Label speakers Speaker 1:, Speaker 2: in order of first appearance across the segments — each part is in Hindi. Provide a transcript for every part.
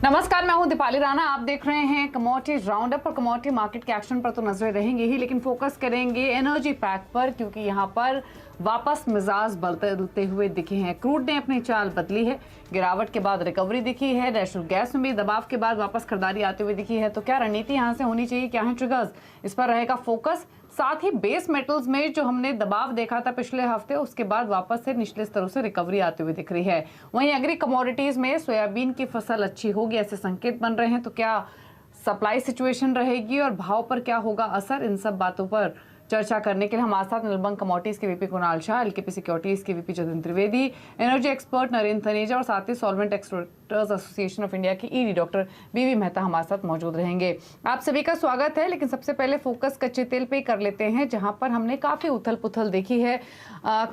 Speaker 1: नमस्कार, मैं हूं दीपाली राणा। आप देख रहे हैं कमोडिटी राउंडअप और कमोडिटी मार्केट के एक्शन पर तो नजरें रहेंगे ही, लेकिन फोकस करेंगे एनर्जी पैक पर, क्योंकि यहां पर वापस मिजाज बदलते हुए दिखे हैं। क्रूड ने अपनी चाल बदली है, गिरावट के बाद रिकवरी दिखी है। नेचुरल गैस में भी दबाव के बाद वापस खरीदारी आते हुए दिखी है। तो क्या रणनीति यहां से होनी चाहिए, क्या है ट्रिगर्स, इस पर रहेगा फोकस। साथ ही बेस मेटल्स में जो हमने दबाव देखा था पिछले हफ्ते, उसके बाद वापस से निचले स्तरों से रिकवरी आती हुई दिख रही है। वहीं एग्री कमोडिटीज में सोयाबीन की फसल अच्छी होगी, ऐसे संकेत बन रहे हैं। तो क्या सप्लाई सिचुएशन रहेगी और भाव पर क्या होगा असर, इन सब बातों पर चर्चा करने के लिए हमारे साथ निर्मल कमोडिटीज के VP Kunal Shah, LKP securities के VP Jatin Trivedi, energy expert Narendra Taneja और साथ ही solvent exporters association of India की ईडी डॉक्टर बीवी मेहता हमारे साथ मौजूद रहेंगे। आप सभी का स्वागत है। लेकिन सबसे पहले फोकस कच्चे तेल पे कर लेते हैं, जहां पर हमने काफी उथल पुथल देखी है।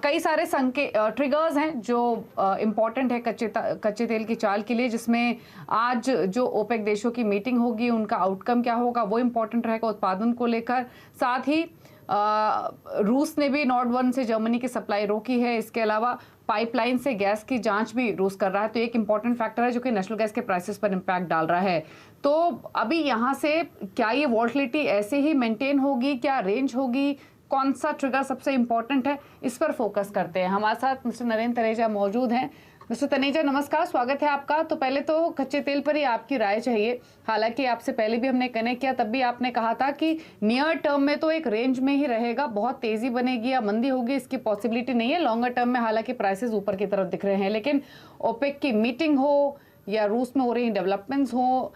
Speaker 1: कई सारे ट्रिगर्स हैं जो इंपॉर्टेंट है कच्चे तेल की चाल के लिए, जिसमें आज जो ओपेक देशों की मीटिंग होगी उनका आउटकम क्या होगा वो इंपॉर्टेंट रहेगा उत्पादन को लेकर। साथ ही रूस ने भी नॉर्ड 1 से जर्मनी की सप्लाई रोकी है। इसके अलावा पाइपलाइन से गैस की जांच भी रूस कर रहा है। तो एक इंपॉर्टेंट फैक्टर है जो कि नेचुरल गैस के प्राइसेस पर इंपैक्ट डाल रहा है। तो अभी यहाँ से क्या ये वॉल्टिलिटी ऐसे ही मेंटेन होगी, क्या रेंज होगी, कौन सा ट्रिगर सबसे इंपॉर्टेंट है, इस पर फोकस करते हैं। हमारे साथ मिस्टर नरेंद्र तनेजा मौजूद हैं। मिस्टर तनेजा नमस्कार, स्वागत है आपका। तो पहले तो कच्चे तेल पर ही आपकी राय चाहिए। हालांकि आपसे पहले भी हमने कनेक्ट किया, तब भी आपने कहा था कि नियर टर्म में तो एक रेंज में ही रहेगा, बहुत तेजी बनेगी या मंदी होगी इसकी पॉसिबिलिटी नहीं है। लॉन्गर टर्म में हालांकि प्राइसेस ऊपर की तरफ दिख रहे हैं, लेकिन ओपेक की मीटिंग हो या रूस में हो रही डेवलपमेंट्स हो,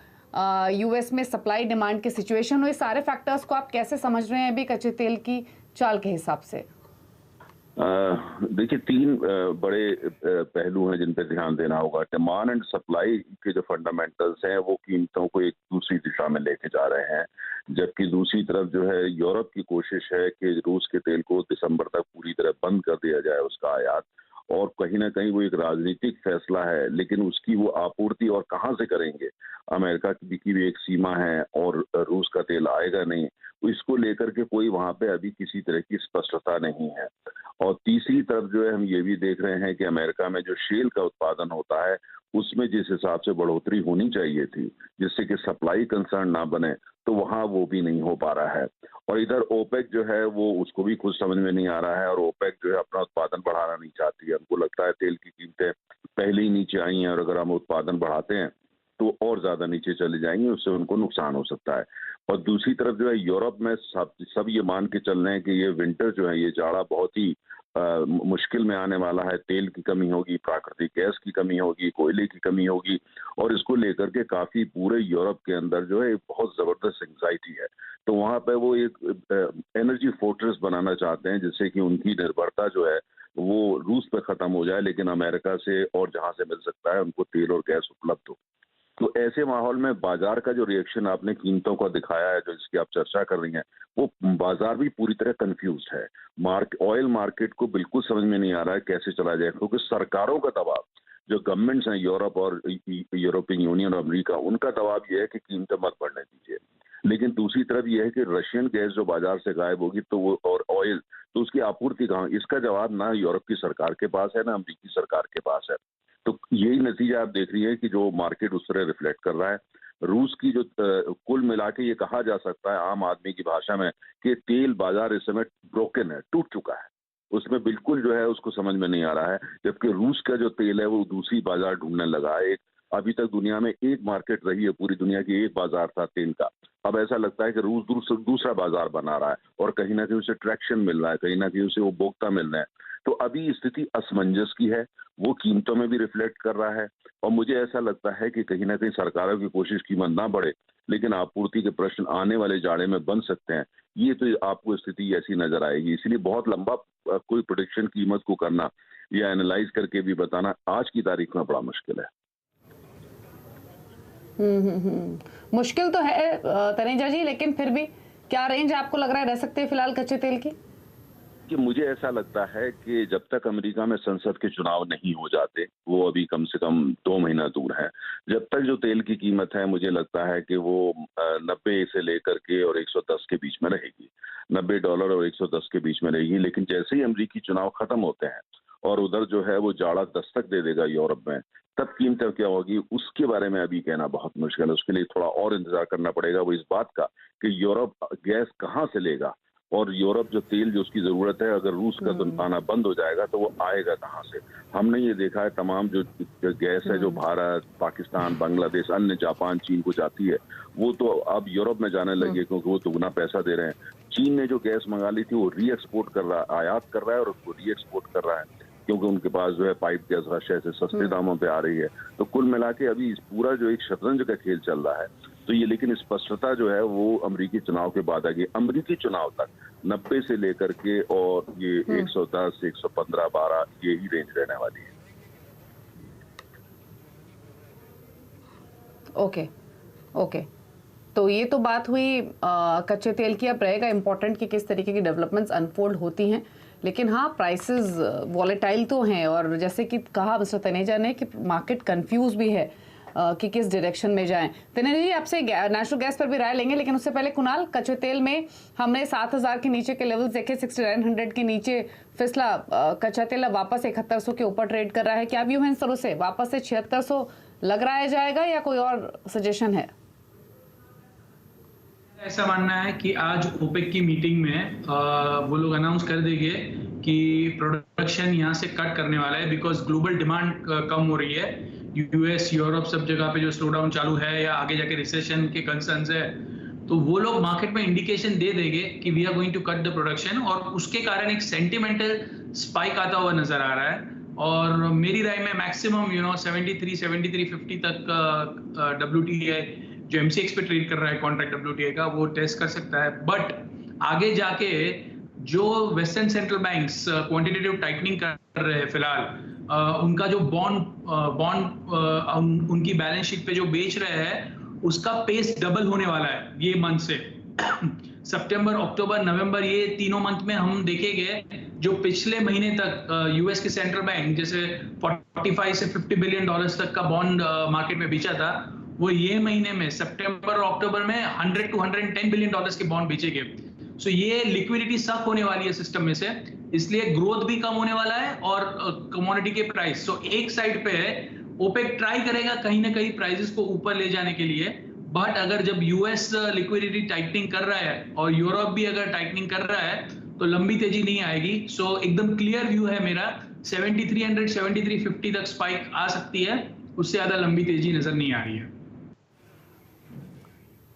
Speaker 1: यूएस में सप्लाई डिमांड की सिचुएशन हो, ये सारे फैक्टर्स को आप कैसे समझ रहे हैं अभी कच्चे तेल की चाल के हिसाब से?
Speaker 2: देखिए, तीन बड़े पहलू हैं जिन पे ध्यान देना होगा। डिमांड एंड सप्लाई के जो फंडामेंटल्स हैं वो कीमतों को एक दूसरी दिशा में लेके जा रहे हैं, जबकि दूसरी तरफ जो है यूरोप की कोशिश है कि रूस के तेल को दिसंबर तक पूरी तरह बंद कर दिया जाए उसका आयात। और कहीं ना कहीं वो एक राजनीतिक फैसला है, लेकिन उसकी वो आपूर्ति और कहाँ से करेंगे, अमेरिका की भी एक सीमा है और रूस का तेल आएगा नहीं, तो इसको लेकर के कोई वहां पे अभी किसी तरह की स्पष्टता नहीं है। और तीसरी तरफ जो है हम ये भी देख रहे हैं कि अमेरिका में जो शेल का उत्पादन होता है उसमें जिस हिसाब से बढ़ोतरी होनी चाहिए थी जिससे कि सप्लाई कंसर्न ना बने, तो वहां वो भी नहीं हो पा रहा है। और इधर ओपेक जो है वो उसको भी कुछ समझ में नहीं आ रहा है, और ओपेक जो है अपना उत्पादन बढ़ाना नहीं चाहती है। उनको लगता है तेल की कीमतें पहले ही नीचे आई हैं और अगर हम उत्पादन बढ़ाते हैं तो और ज्यादा नीचे चले जाएंगे, उससे उनको नुकसान हो सकता है। और दूसरी तरफ जो है यूरोप में सब ये मान के चल रहे हैं कि ये विंटर जो है, ये जाड़ा बहुत ही मुश्किल में आने वाला है। तेल की कमी होगी, प्राकृतिक गैस की कमी होगी, कोयले की कमी होगी, और इसको लेकर के काफी पूरे यूरोप के अंदर जो है एक बहुत जबरदस्त एंग्जाइटी है। तो वहां पे वो एक एनर्जी फोर्ट्रेस बनाना चाहते हैं जिससे कि उनकी निर्भरता जो है वो रूस पे खत्म हो जाए, लेकिन अमेरिका से और जहां से मिल सकता है उनको तेल और गैस उपलब्ध हो। तो ऐसे माहौल में बाजार का जो रिएक्शन आपने कीमतों का दिखाया है, जो इसकी आप चर्चा कर रही हैं, वो बाजार भी पूरी तरह कंफ्यूज्ड है। ऑयल मार्केट को बिल्कुल समझ में नहीं आ रहा है कैसे चला जाए, क्योंकि सरकारों का दबाव, जो गवर्नमेंट्स हैं यूरोप और यूरोपियन यूनियन और अमेरिका, उनका दबाव ये है कि कीमतें मत बढ़ने दीजिए। लेकिन दूसरी तरफ यह है कि रशियन गैस जो बाजार से गायब होगी तो वो, और ऑयल, तो उसकी आपूर्ति कहाँ? इसका जवाब ना यूरोप की सरकार के पास है ना अमेरिकी सरकार के पास है। तो यही नतीजा आप देख रही है कि जो मार्केट उस तरह रिफ्लेक्ट कर रहा है। रूस की जो कुल मिला के ये कहा जा सकता है आम आदमी की भाषा में कि तेल बाजार इस समय ब्रोकन है, टूट चुका है। उसमें बिल्कुल जो है उसको समझ में नहीं आ रहा है, जबकि रूस का जो तेल है वो दूसरी बाजार ढूंढने लगा है। एक अभी तक दुनिया में एक मार्केट रही है, पूरी दुनिया की एक बाजार था तेल का। अब ऐसा लगता है कि रूस दूसरा बाजार बना रहा है और कहीं ना कहीं उसे ट्रैक्शन मिल रहा है, कहीं ना कहीं उसे उपभोक्ता मिल रहे हैं। तो अभी स्थिति असमंजस की है, वो कीमतों में भी रिफ्लेक्ट कर रहा है। और मुझे ऐसा लगता है कि कहीं ना कहीं सरकारों की कोशिश कीमत ना बढ़े, लेकिन आपूर्ति के प्रश्न आने वाले जाड़े में बन सकते हैं। ये तो आपको स्थिति ऐसी नजर आएगी, इसलिए बहुत लंबा कोई प्रोडिक्शन कीमत को करना या एनालाइज करके भी बताना आज की तारीख में बड़ा मुश्किल है।
Speaker 1: मुश्किल तो है तनेजा जी, लेकिन फिर भी क्या रेंज आपको लग रहा है रह सकते हैं फिलहाल कच्चे तेल की?
Speaker 2: कि मुझे ऐसा लगता है कि जब तक अमेरिका में संसद के चुनाव नहीं हो जाते, वो अभी कम से कम 2 महीना दूर है, जब तक जो तेल की कीमत है मुझे लगता है कि वो 90 से लेकर के और 110 के बीच में रहेगी। $90 और 110 के बीच में रहेगी। लेकिन जैसे ही अमेरिकी चुनाव खत्म होते हैं और उधर जो है वो जाड़ा दस्तक दे देगा यूरोप में, तब कीमतें क्या होगी उसके बारे में अभी कहना बहुत मुश्किल है। उसके लिए थोड़ा और इंतजार करना पड़ेगा वो इस बात का कि यूरोप गैस कहाँ से लेगा, और यूरोप जो तेल जो उसकी जरूरत है, अगर रूस का आना बंद हो जाएगा तो वो आएगा कहाँ से। हमने ये देखा है तमाम जो गैस है जो भारत, पाकिस्तान, बांग्लादेश, अन्य जापान, चीन को जाती है, वो तो अब यूरोप में जाने लगी क्योंकि वो दुगना पैसा दे रहे हैं। चीन ने जो गैस मंगा ली थी वो री एक्सपोर्ट कर रहा है, आयात कर रहा है और उसको री एक्सपोर्ट कर रहा है क्योंकि उनके पास जो है पाइप गैस रशिया से सस्ते दामों पे आ रही है। तो कुल मिला के अभी पूरा जो एक शतरंज का खेल चल रहा है, तो ये लेकिन स्पष्टता जो है वो अमेरिकी चुनाव के बाद आएगी। अमेरिकी चुनाव तक 90 से लेकर के और ये 110, 115, 12 यही रेंज रहने वाली है।
Speaker 1: ओके ओके, तो ये तो बात हुई कच्चे तेल की। अब रहेगा इम्पोर्टेंट कि किस तरीके की डेवलपमेंट्स अनफोल्ड होती हैं, लेकिन हाँ प्राइसेस वॉलेटाइल तो हैं, और जैसे कि कहा मिस्टर तनेजा ने कि मार्केट कंफ्यूज भी है कि किस डायरेक्शन में जाएं। तनेजा जी आपसे नेचुरल गैस पर भी राय लेंगे, लेकिन उससे पहले कुणाल, कच्चे तेल में हमने 7,000 के नीचे के लेवल्स देखे, 6900 के नीचे फिसला कच्चा तेल, अब वापस 7100 के ऊपर ट्रेड कर रहा है। क्या व्यू है इन सरों से? वापस से 7600 लग रहा है जाएगा या कोई और सजेशन है?
Speaker 3: ऐसा मानना है कि आज ओपेक की मीटिंग में वो लोग अनाउंस कर देंगे कि प्रोडक्शन यहाँ से कट करने वाला है, बिकॉज ग्लोबल डिमांड कम हो रही है। यूएस, यूरोप सब जगह पे जो स्लो डाउन चालू है या आगे जाके रिसेशन के कंसर्न्स है, तो वो लोग मार्केट में इंडिकेशन दे देंगे कि we are going to cut the production, और उसके कारण एक सेंटिमेंटल स्पाइक आता हुआ नजर आ रहा है। और मेरी राय में मैक्सिमम 73-73.50 तक WTI जो MCX पे ट्रेड कर रहा है कॉन्ट्रैक्ट WTI का, वो टेस्ट कर सकता है। बट आगे जाके जो western central banks quantitative tightening कर रहे हैं फिलहाल, उनका जो बॉन्ड उनकी बैलेंस शीट पे जो बेच रहे हैं, उसका पेस डबल होने वाला है ये मंथ से। सितंबर, अक्टूबर, नवंबर, ये तीनों मंथ में हम देखेंगे जो पिछले महीने तक यूएस के सेंट्रल बैंक जैसे 45 से 50 बिलियन डॉलर्स तक का बॉन्ड मार्केट में बेचा था, वो ये महीने में सितंबर और अक्टूबर में 100 to 110 बिलियन डॉलर्स के बॉन्ड बेचेंगे। सो ये लिक्विडिटी सक होने वाली है सिस्टम में से, इसलिए ग्रोथ भी कम होने वाला है और कमोडिटी के प्राइस। सो एक साइड पे ओपेक ट्राई करेगा कहीं ना कहीं प्राइसेस को ऊपर ले जाने के लिए, बट अगर जब यूएस लिक्विडिटी टाइटनिंग कर रहा है और यूरोप भी अगर टाइटनिंग कर रहा है तो लंबी तेजी नहीं आएगी। सो एकदम क्लियर व्यू है मेरा, 7300, 7350 तक स्पाइक आ सकती है, उससे ज्यादा लंबी तेजी नजर नहीं आ रही है।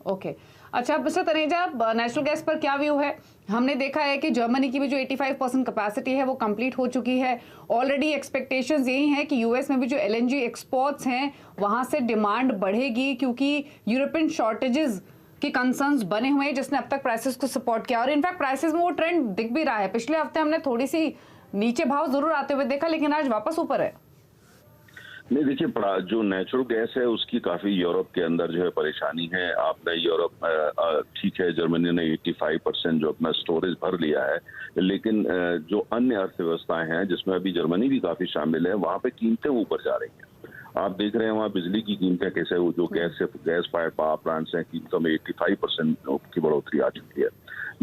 Speaker 1: ओके अच्छा मिस्टर तनेजा, नेचुरल गैस पर क्या व्यू है? हमने देखा है कि जर्मनी की भी जो 85% कैपेसिटी है वो कंप्लीट हो चुकी है। ऑलरेडी एक्सपेक्टेशंस यही है कि यूएस में भी जो LNG एक्सपोर्ट्स हैं वहां से डिमांड बढ़ेगी, क्योंकि यूरोपियन शॉर्टेजेस की कंसर्न्स बने हुए हैं जिसने अब तक प्राइसेस को सपोर्ट किया, और इनफैक्ट प्राइसेस में वो ट्रेंड दिख भी रहा है। पिछले हफ्ते हमने थोड़ी सी नीचे भाव जरूर आते हुए देखा, लेकिन आज वापस ऊपर है।
Speaker 2: नहीं देखिए, जो नेचुरल गैस है उसकी काफी यूरोप के अंदर जो है परेशानी है। आपने यूरोप ठीक है, जर्मनी ने 85% जो अपना स्टोरेज भर लिया है, लेकिन जो अन्य अर्थव्यवस्थाएं हैं जिसमें अभी जर्मनी भी काफी शामिल है, वहां पे कीमतें ऊपर जा रही हैं। आप देख रहे हैं वहाँ बिजली की कीमतें कैसे, जो गैस फायर पावर प्लांट्स हैं, कीमतों में 85% की बढ़ोतरी आ चुकी है।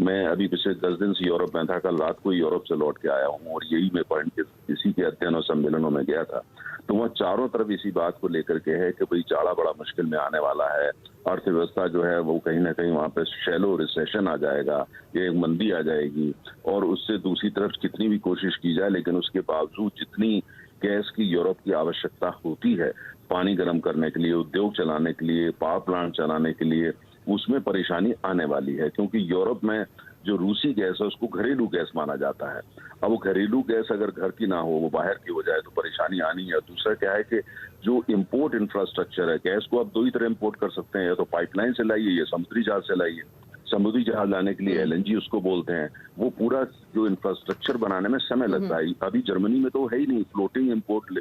Speaker 2: मैं अभी पिछले 10 दिन से यूरोप में था, कल रात को यूरोप से लौट के आया हूँ, और यही मैं पॉइंट इसी के अध्ययन और सम्मेलनों में गया था। तो वहाँ चारों तरफ इसी बात को लेकर के है कि भाई जाड़ा बड़ा मुश्किल में आने वाला है, अर्थव्यवस्था जो है वो कहीं ना कहीं वहाँ पे शैलो रिसेशन आ जाएगा, ये एक मंदी आ जाएगी। और उससे दूसरी तरफ कितनी भी कोशिश की जाए, लेकिन उसके बावजूद जितनी गैस की यूरोप की आवश्यकता होती है पानी गर्म करने के लिए, उद्योग चलाने के लिए, पावर प्लांट चलाने के लिए, उसमें परेशानी आने वाली है। क्योंकि यूरोप में जो रूसी गैस है उसको घरेलू गैस माना जाता है। अब वो घरेलू गैस अगर घर की ना हो, वो बाहर की हो जाए तो परेशानी आनी है। दूसरा क्या है कि जो इंपोर्ट इंफ्रास्ट्रक्चर है, गैस को आप दो ही तरह इंपोर्ट कर सकते हैं, या तो पाइपलाइन से लाइए या समुद्री जहाज से लाइए। समुद्री जहाज लाने के लिए LNG उसको बोलते हैं, वो पूरा जो इंफ्रास्ट्रक्चर बनाने में समय लगता है। अभी जर्मनी में तो है ही नहीं, फ्लोटिंग इंपोर्ट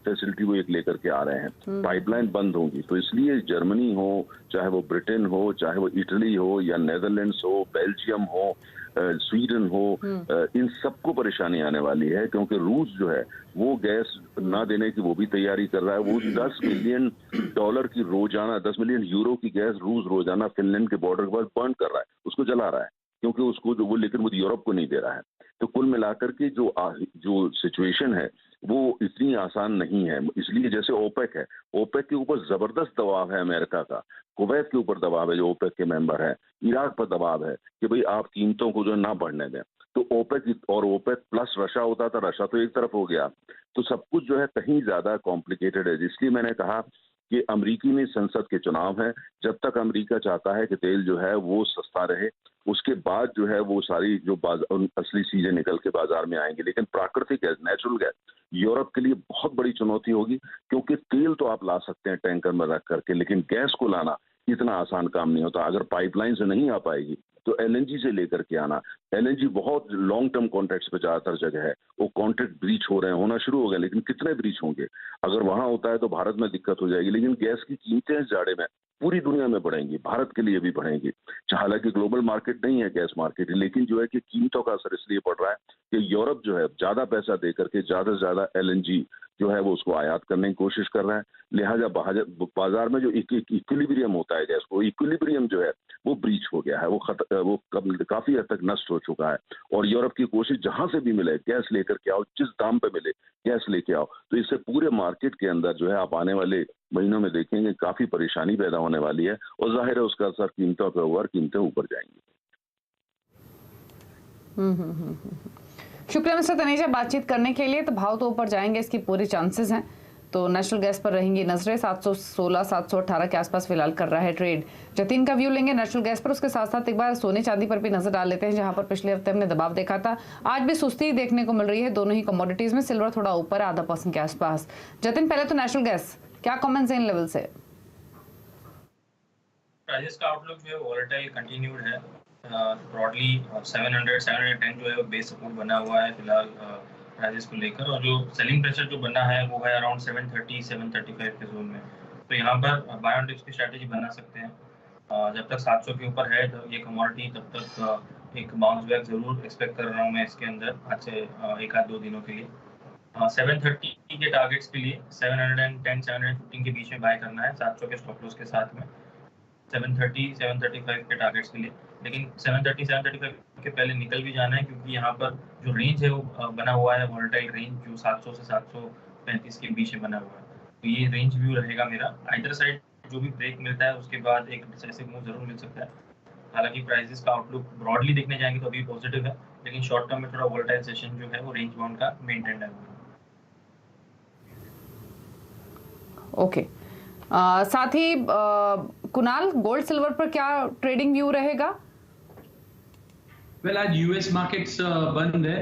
Speaker 2: फैसिलिटी वो एक लेकर के आ रहे हैं। पाइपलाइन बंद होंगी, तो इसलिए जर्मनी हो, चाहे वो ब्रिटेन हो, चाहे वो इटली हो या नेदरलैंड्स हो, बेल्जियम हो, स्वीडन हो, इन सबको परेशानी आने वाली है। क्योंकि रूस जो है वो गैस ना देने की वो भी तैयारी कर रहा है। वो $10 मिलियन की रोजाना, 10 मिलियन यूरो की गैस रूस रोजाना फिनलैंड के बॉर्डर के पास बर्न कर रहा है, उसको जला रहा है, क्योंकि उसको जो वो, लेकिन वो यूरोप को नहीं दे रहा है। तो कुल मिलाकर के जो सिचुएशन है वो इतनी आसान नहीं है। इसलिए जैसे ओपेक है, ओपेक के ऊपर जबरदस्त दबाव है अमेरिका का, कुवैत के ऊपर दबाव है जो ओपेक के मेंबर है, इराक पर दबाव है कि भाई आप कीमतों को जो ना बढ़ने दें। तो ओपेक और ओपेक प्लस रशिया होता था, रशिया तो एक तरफ हो गया, तो सब कुछ जो है कहीं ज्यादा कॉम्प्लिकेटेड है। इसलिए मैंने कहा कि अमेरिकी में संसद के चुनाव है, जब तक अमेरिका चाहता है कि तेल जो है वो सस्ता रहे, उसके बाद जो है वो सारी जो असली चीजें निकल के बाजार में आएंगी। लेकिन प्राकृतिक गैस, नेचुरल गैस यूरोप के लिए बहुत बड़ी चुनौती होगी, क्योंकि तेल तो आप ला सकते हैं टैंकर में रख करके, लेकिन गैस को लाना इतना आसान काम नहीं होता। अगर पाइपलाइन से नहीं आ पाएगी तो एलएनजी से लेकर के आना, एलएनजी बहुत लॉन्ग टर्म कॉन्ट्रैक्ट्स पे ज्यादातर जगह है, वो कॉन्ट्रैक्ट ब्रीच हो रहे हैं, होना शुरू हो गए, लेकिन कितने ब्रीच होंगे? अगर वहां होता है तो भारत में दिक्कत हो जाएगी। लेकिन गैस की कीमतें इस जाड़े में पूरी दुनिया में बढ़ेंगी, भारत के लिए भी बढ़ेंगी। हालांकि ग्लोबल मार्केट नहीं है गैस मार्केट, लेकिन जो है कि कीमतों का असर इसलिए पड़ रहा है कि यूरोप जो है ज्यादा पैसा दे करके ज्यादा से ज्यादा एलएनजी जो है वो उसको आयात करने की कोशिश कर रहा है। लिहाजा बाजार में जो इक्विलिब्रियम होता है गैस को, इक्विलिब्रियम जो है वो ब्रीच हो गया है, वो काफी हद तक नष्ट हो चुका है। और यूरोप की कोशिश जहां से भी मिले गैस लेकर के आओ, जिस दाम पे मिले गैस लेके आओ, तो इससे पूरे मार्केट के अंदर जो है आप आने वाले महीनों में देखेंगे काफी परेशानी पैदा होने वाली है, और जाहिर है उसका असर कीमतों पर होगा और कीमतें ऊपर जाएंगी।
Speaker 1: शुक्रिया मिस्टर तनेजा बातचीत करने के लिए। तो भाव तो ऊपर जाएंगे, इसकी पूरी चांसेस हैं। तो नेशनल गैस पर रहेंगी नजरें, 716 718 के आसपास फिलहाल कर रहा है ट्रेड। जतिन का व्यू लेंगे नेशनल गैस पर, उसके साथ साथ एक बार सोने चांदी पर भी नजर डाल लेते हैं, जहां पर पिछले हफ्ते हमने दबाव देखा था, आज भी सुस्ती देखने को मिल रही है दोनों ही कमोडिटीज में। सिल्वर थोड़ा ऊपर, 0.5% के आसपास। जतिन, पहले तो नेशनल गैस, क्या कमेंट्स हैं इन लेवल से?
Speaker 4: प्राइसेस का आउटलुक जो है वोलेटाइल कंटिन्यूड है। ब्रॉडली 710 जो है वो बेस सपोर्ट बना हुआ है फिलहाल प्राइसेस को लेकर, और जो सेलिंग प्रेशर जो बना है वो है अराउंड 730-735 के जोन में। तो यहाँ पर बाय ऑन डिप्स की स्ट्रैटेजी बना सकते हैं। जब तक 700 के ऊपर है तो ये कमोडिटी, तब तक एक बाउंस बैक जरूर एक्सपेक्ट कर रहा हूँ मैं इसके अंदर आज से एक आध दो दिनों के लिए। 730 के टारगेट्स के लिए 710-715 के बीच में बाय करना है 700 के स्टॉप लॉस के साथ में, 730-735 के टारगेट्स के लिए। लेकिन 730-735 के पहले निकल भी जाना है, क्योंकि यहाँ पर जो रेंज है वो बना हुआ है वोलेटाइल रेंज, जो 700 से 735 के बीच में बना हुआ है। तो ये रेंज व्यू रहेगा मेरा। आइदर साइड जो भी ब्रेक मिलता है उसके बाद एक डिसाइसिव मूव जरूर मिल सकता है। हालांकि प्राइसेस का आउटलुक ब्रॉडली देखने जाएंगे तो अभी पॉजिटिव है, लेकिन शॉर्ट टर्म में थोड़ा वोलेटाइल सेशन जो है वो रेंज बाउंड का मेंटेन है।
Speaker 1: ओके, साथ ही कुणाल, गोल्ड सिल्वर पर क्या ट्रेडिंग व्यू रहेगा?
Speaker 3: वेल, आज यूएस मार्केट्स बंद है,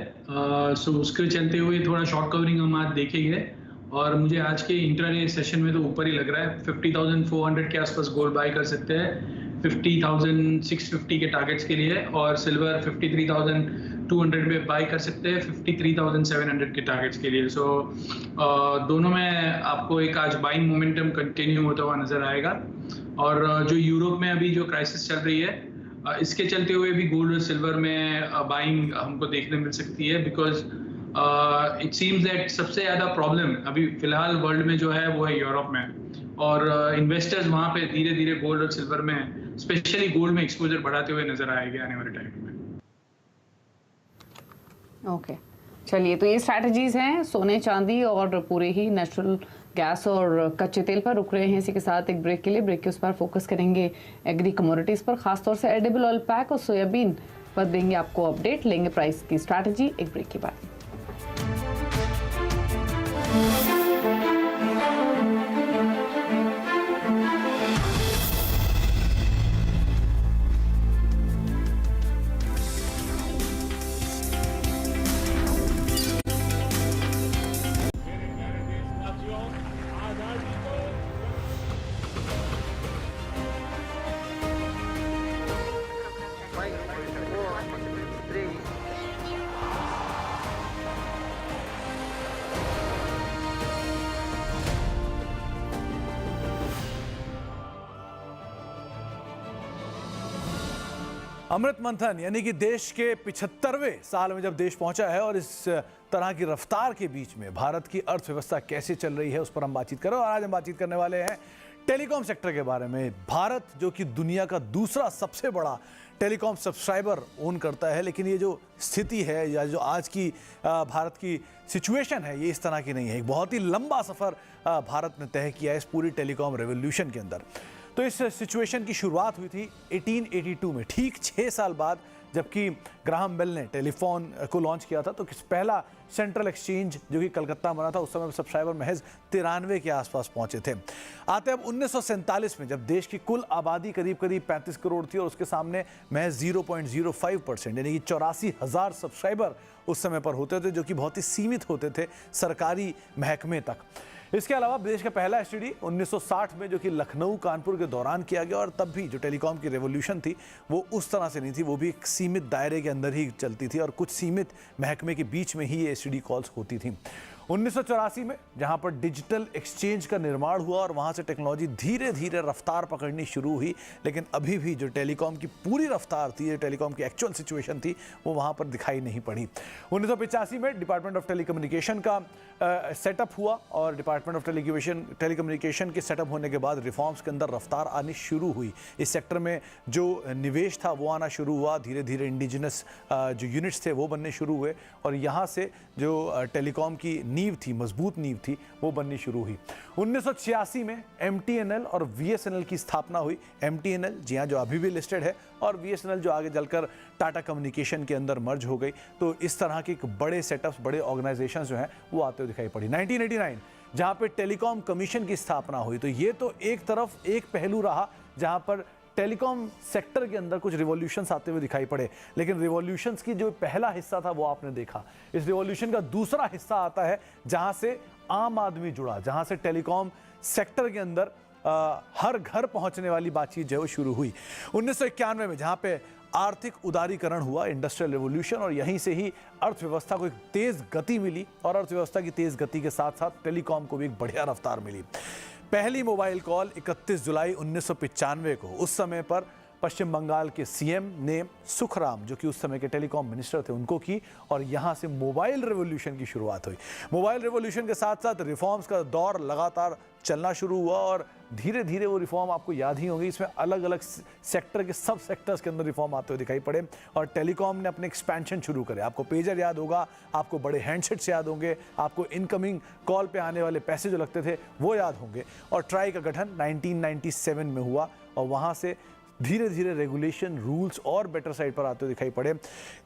Speaker 3: सो उसके चलते हुए थोड़ा शॉर्ट कवरिंग हम आज देखेंगे, और मुझे आज के इंट्राडे सेशन में तो ऊपर ही लग रहा है। 50,400 के आसपास गोल्ड बाय कर सकते हैं 50,650 के टारगेट्स के लिए, और सिल्वर 53,200 में बाय कर सकते हैं 53,700 के टारगेट्स के लिए। सो दोनों में आपको एक आज बाइंग मोमेंटम कंटिन्यू होता हुआ नजर आएगा। और जो यूरोप में अभी जो क्राइसिस चल रही है, इसके चलते हुए भी गोल्ड और सिल्वर में बाइंग हमको देखने मिल सकती है, बिकॉज इट सीम्स दैट सबसे ज़्यादा प्रॉब्लम अभी फिलहाल वर्ल्ड में जो है वो है यूरोप में, और इन्वेस्टर्स वहाँ पे धीरे धीरे गोल्ड और सिल्वर में, स्पेशली गोल्ड में एक्सपोजर बढ़ाते हुए नजर आएंगे आने वाले टाइम में।
Speaker 1: ओके, चलिए, तो ये स्ट्रैटेजीज हैं सोने चांदी और पूरे ही नेचुरल गैस और कच्चे तेल पर। रुक रहे हैं इसी के साथ एक ब्रेक के लिए। ब्रेक के उस पर फोकस करेंगे एग्री कमोडिटीज पर, खासतौर से एडिबल ऑयल पैक और सोयाबीन पर देंगे आपको अपडेट, लेंगे प्राइस की स्ट्रैटेजी एक ब्रेक के बाद।
Speaker 5: अमृत मंथन यानी कि देश के 75वें साल में जब देश पहुंचा है, और इस तरह की रफ्तार के बीच में भारत की अर्थव्यवस्था कैसे चल रही है उस पर हम बातचीत करें। और आज हम बातचीत करने वाले हैं टेलीकॉम सेक्टर के बारे में। भारत जो कि दुनिया का दूसरा सबसे बड़ा टेलीकॉम सब्सक्राइबर ओन करता है, लेकिन ये जो स्थिति है या जो आज की भारत की सिचुएशन है, ये इस तरह की नहीं है। एक बहुत ही लंबा सफ़र भारत ने तय किया है इस पूरी टेलीकॉम रेवोल्यूशन के अंदर। तो इस सिचुएशन की शुरुआत हुई थी 1882 में, ठीक 6 साल बाद, जबकि ग्राहम बेल ने टेलीफोन को लॉन्च किया था। तो पहला सेंट्रल एक्सचेंज जो कि कलकत्ता बना था, उस समय सब्सक्राइबर महज 93 के आसपास पहुंचे थे। आते अब 1947 में, जब देश की कुल आबादी करीब 35 करोड़ थी और उसके सामने महज 0.05% यानी कि 84,000 सब्सक्राइबर उस समय पर होते थे, जो कि बहुत ही सीमित होते थे सरकारी महकमे तक। इसके अलावा देश का पहला एसटीडी 1960 में, जो कि लखनऊ कानपुर के दौरान किया गया, और तब भी जो टेलीकॉम की रेवोल्यूशन थी वो उस तरह से नहीं थी, वो भी एक सीमित दायरे के अंदर ही चलती थी और कुछ सीमित महकमे के बीच में ही ये एसटीडी कॉल्स होती थी। 1984 में जहां पर डिजिटल एक्सचेंज का निर्माण हुआ और वहां से टेक्नोलॉजी धीरे धीरे रफ्तार पकड़नी शुरू हुई, लेकिन अभी भी जो टेलीकॉम की पूरी रफ्तार थी, टेलीकॉम की एक्चुअल सिचुएशन थी, वो वहां पर दिखाई नहीं पड़ी। 1985 में डिपार्टमेंट ऑफ टेलीकम्युनिकेशन का सेटअप हुआ और डिपार्टमेंट ऑफ टेलीकम्युनिकेशन के सेटअप होने के बाद रिफॉर्म्स के अंदर रफ्तार आनी शुरू हुई। इस सेक्टर में जो निवेश था वो आना शुरू हुआ, धीरे धीरे इंडिजिनस जो यूनिट्स थे वो बनने शुरू हुए और यहाँ से जो टेलीकॉम की नींव थी, मजबूत नींव थी, वो बननी शुरू हुई। 1986 में MTNL और VSNL की स्थापना हुई। MTNL जी हाँ, जो अभी भी लिस्टेड है, और VSNL जो आगे चलकर टाटा कम्युनिकेशन के अंदर मर्ज हो गई। तो इस तरह के बड़े सेटअप्स, बड़े ऑर्गेनाइजेशंस जो हैं वो आते हुए दिखाई पड़ी। 1989 जहां पे टेलीकॉम कमीशन की स्थापना हुई। तो ये तो एक तरफ एक पहलू रहा जहां पर टेलीकॉम सेक्टर के अंदर कुछ रिवॉल्यूशंस आते हुए दिखाई पड़े, लेकिन रिवॉल्यूशंस की जो पहला हिस्सा था वो आपने देखा। इस रिवॉल्यूशन का दूसरा हिस्सा आता है जहां से आम आदमी जुड़ा, जहां से टेलीकॉम सेक्टर के अंदर हर घर पहुंचने वाली बातचीत जो है वो शुरू हुई। 1991 में जहां पे आर्थिक उदारीकरण हुआ, इंडस्ट्रियल रेवोल्यूशन, और यहीं से ही अर्थव्यवस्था को एक तेज गति मिली और अर्थव्यवस्था की तेज गति के साथ साथ टेलीकॉम को भी एक बढ़िया रफ्तार मिली। पहली मोबाइल कॉल 31 जुलाई 1995 को उस समय पर पश्चिम बंगाल के सीएम ने सुखराम, जो कि उस समय के टेलीकॉम मिनिस्टर थे, उनको की और यहाँ से मोबाइल रेवोल्यूशन की शुरुआत हुई। मोबाइल रेवोल्यूशन के साथ साथ रिफॉर्म्स का दौर लगातार चलना शुरू हुआ और धीरे धीरे वो रिफॉर्म आपको याद ही होंगे, इसमें अलग अलग सेक्टर के सब सेक्टर्स के अंदर रिफॉर्म आते हुए दिखाई पड़े और टेलीकॉम ने अपने एक्सपेंशन शुरू करे। आपको पेजर याद होगा, आपको बड़े हैंडसेट्स याद होंगे, आपको इनकमिंग कॉल पे आने वाले पैसे जो लगते थे वो याद होंगे। और ट्राई का गठन 1997 में हुआ और वहाँ से धीरे धीरे रेगुलेशन, रूल्स और बेटर साइड पर आते हुए दिखाई पड़े।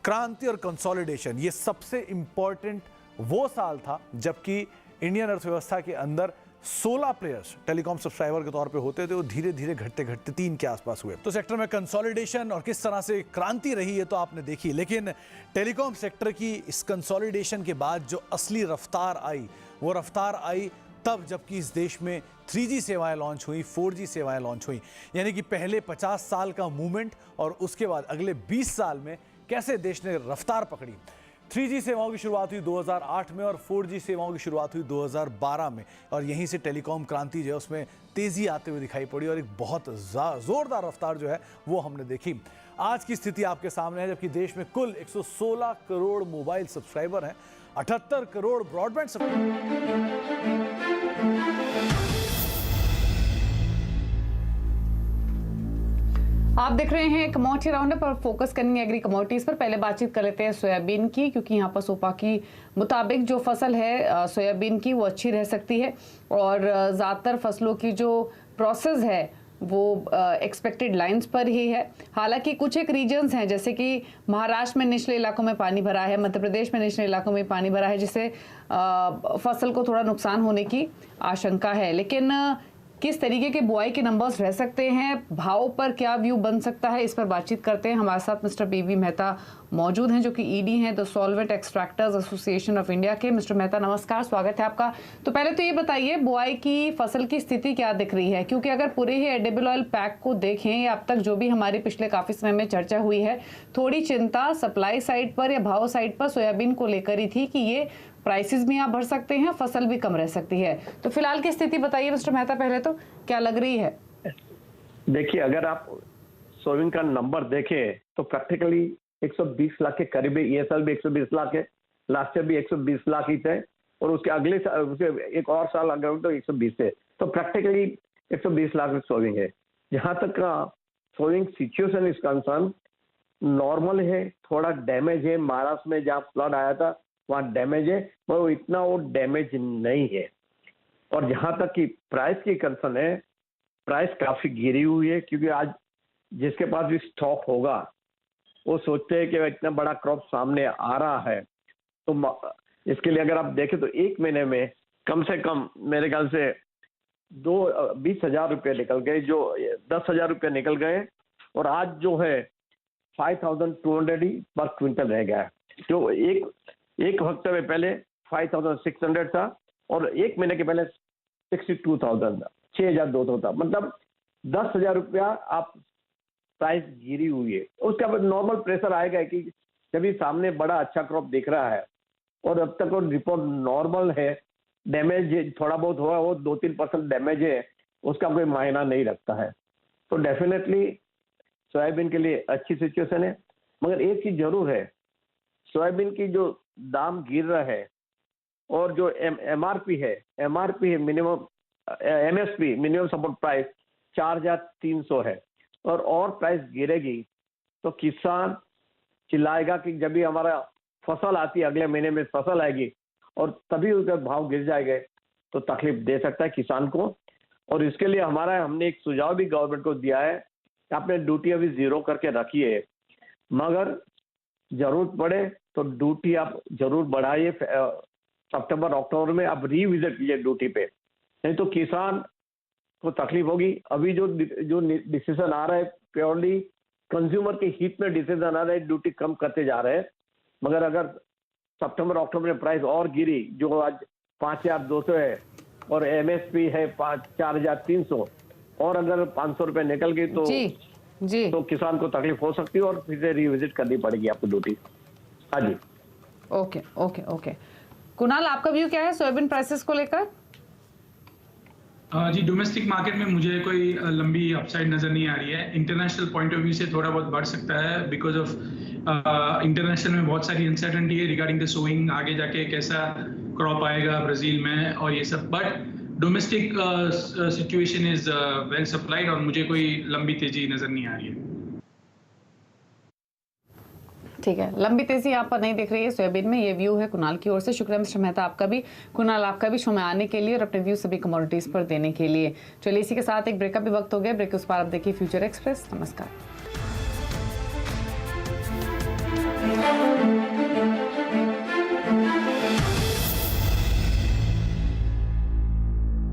Speaker 5: क्रांति और कंसोलिडेशन, ये सबसे इंपॉर्टेंट वो साल था जबकि इंडियन अर्थव्यवस्था के अंदर 16 प्लेयर्स टेलीकॉम सब्सक्राइबर के तौर पे होते थे, वो धीरे धीरे घटते घटते 3 के आसपास हुए। तो सेक्टर में कंसोलिडेशन और किस तरह से क्रांति रही है तो आपने देखी, लेकिन टेलीकॉम सेक्टर की इस कंसोलिडेशन के बाद जो असली रफ्तार आई, वो रफ्तार आई तब जबकि इस देश में 3G सेवाएं लॉन्च हुई, 4G सेवाएं लॉन्च हुई। यानी कि पहले 50 साल का मूवमेंट और उसके बाद अगले 20 साल में कैसे देश ने रफ्तार पकड़ी। 3G सेवाओं की शुरुआत हुई 2008 में और 4G सेवाओं की शुरुआत हुई 2012 में और यहीं से टेलीकॉम क्रांति जो है उसमें तेजी आते हुए दिखाई पड़ी और एक बहुत जोरदार रफ्तार जो है वो हमने देखी। आज की स्थिति आपके सामने है जबकि देश में कुल 116 करोड़ मोबाइल सब्सक्राइबर हैं, 78 करोड़ ब्रॉडबैंड
Speaker 1: आप देख रहे हैं कमोडिटी राउंडअप पर फोकस करेंगे एग्री कमोडिटीज पर। पहले बातचीत कर लेते हैं सोयाबीन की, क्योंकि यहाँ पर सोपा की मुताबिक जो फसल है सोयाबीन की वो अच्छी रह सकती है और ज़्यादातर फसलों की जो प्रोसेस है वो एक्सपेक्टेड लाइंस पर ही है। हालांकि कुछ एक रीजन्स हैं जैसे कि महाराष्ट्र में निचले इलाकों में पानी भरा है, मध्य प्रदेश में निचले इलाकों में पानी भरा है, जिससे फसल को थोड़ा नुकसान होने की आशंका है। लेकिन किस तरीके के बुआई के नंबर्स रह सकते हैं, भाव पर क्या व्यू बन सकता है, इस पर बातचीत करते हैं। हमारे साथ मिस्टर BV मेहता मौजूद हैं जो कि ED हैं the solvent extractors association of India के। मिस्टर मेहता नमस्कार, स्वागत है आपका। तो पहले तो ये बताइए बुआई की फसल की स्थिति क्या दिख रही है, क्योंकि अगर पूरे ही एडिबल ऑयल पैक को देखें या अब तक जो भी हमारी पिछले काफी समय में चर्चा हुई है, थोड़ी चिंता सप्लाई साइड पर या भाव साइड पर सोयाबीन को लेकर ही थी कि ये प्राइसेस भी यहाँ बढ़ सकते हैं, फसल भी कम रह सकती है। तो फिलहाल की स्थिति बताइए मिस्टर मेहता, पहले तो क्या लग रही है?
Speaker 6: देखिए, अगर आप सोयाबीन का नंबर देखें तो प्रैक्टिकली 120 लाख के करीब है। ये साल भी 120 लाख है, लास्ट ईयर भी 120 लाख ही थे और उसके अगले साल एक और साल अगर तो 120 है। तो प्रैक्टिकली 120 लाख सोइंग है। जहां तक का sowing situation is concern normal है, थोड़ा डैमेज है। महाराष्ट्र में जहाँ फ्लड आया था वहाँ डैमेज है, पर वो इतना वो डैमेज नहीं है। और जहां तक कि प्राइस की कंसर्न है, प्राइस काफी गिरी हुई है, क्योंकि आज जिसके पास भी स्टॉक होगा वो सोचते हैं कि इतना बड़ा क्रॉप सामने आ रहा है, तो इसके लिए अगर आप देखें तो एक महीने में कम से कम मेरे ख्याल से 20,000 रुपये निकल गए, जो 10,000 रुपये निकल गए। और आज जो है 5,200 ही पर क्विंटल रह गया है। जो एक हफ्ते में पहले 5,600 था और एक महीने के पहले 62,000 था, 6,200 था। मतलब 10,000 रुपया आप प्राइस गिरी हुई है। उसका नॉर्मल प्रेशर आएगा कि जब ये सामने बड़ा अच्छा क्रॉप दिख रहा है और अब तक वो रिपोर्ट नॉर्मल है, डैमेज थोड़ा बहुत हुआ, वो 2-3% डैमेज है, उसका कोई मायना नहीं रखता है। तो डेफिनेटली सोयाबीन के लिए अच्छी सिचुएशन है। मगर एक चीज जरूर है, सोयाबीन की जो दाम गिर रहा है और जो एमआरपी है minimum MSP minimum support price 4,300 है। और प्राइस गिरेगी तो किसान चिल्लाएगा कि जब भी हमारा फसल आती है, अगले महीने में फसल आएगी और तभी उसका भाव गिर जाएगा, तो तकलीफ दे सकता है किसान को। और इसके लिए हमने एक सुझाव भी गवर्नमेंट को दिया है कि आपने ड्यूटी अभी 0 करके रखिए, मगर जरूरत पड़े तो ड्यूटी आप जरूर बढ़ाइए। सितंबर अक्टूबर में आप रिविजिट कीजिए ड्यूटी पे, नहीं तो किसान को तकलीफ होगी। अभी जो डिसीजन आ रहा है प्योरली कंज्यूमर के हित में डिसीजन आ रहा है, ड्यूटी कम करते जा रहे हैं। मगर अगर सितंबर अक्टूबर में प्राइस और गिरी, जो आज 5,200 है और एमएसपी है 4,300, और अगर 500 रुपए निकल गई तो
Speaker 1: जी
Speaker 6: तो किसान को तकलीफ हो सकती है और फिर से रिविजिट करनी पड़ेगी आपको ड्यूटी। हाँ जी।
Speaker 1: ओके। कुणाल, आपका व्यू क्या है सोयाबीन प्राइसेस को लेकर?
Speaker 3: जी, डोमेस्टिक मार्केट में मुझे कोई लंबी अपसाइड नजर नहीं आ रही है। इंटरनेशनल पॉइंट ऑफ व्यू से थोड़ा बहुत बढ़ सकता है, बिकॉज ऑफ इंटरनेशनल में बहुत सारी अनसर्टेनिटी है रिगार्डिंग द सोइंग, आगे जाके कैसा क्रॉप आएगा ब्राजील में और ये सब। But domestic situation is well supplied और मुझे कोई लंबी तेजी नजर नहीं आ रही है।
Speaker 1: ठीक है, लंबी तेजी आप पर नहीं दिख रही है सोयाबीन में, ये व्यू है कुणाल की ओर से। शुक्रिया मिस्टर मेहता आपका भी, कुणाल आपका भी शो में आने के लिए और अपने व्यू सभी कमोडिटीज पर देने के लिए। चलिए इसी के साथ एक ब्रेकअप भी वक्त हो गया। ब्रेक के उस पार आप देखिए फ्यूचर एक्सप्रेस। नमस्कार।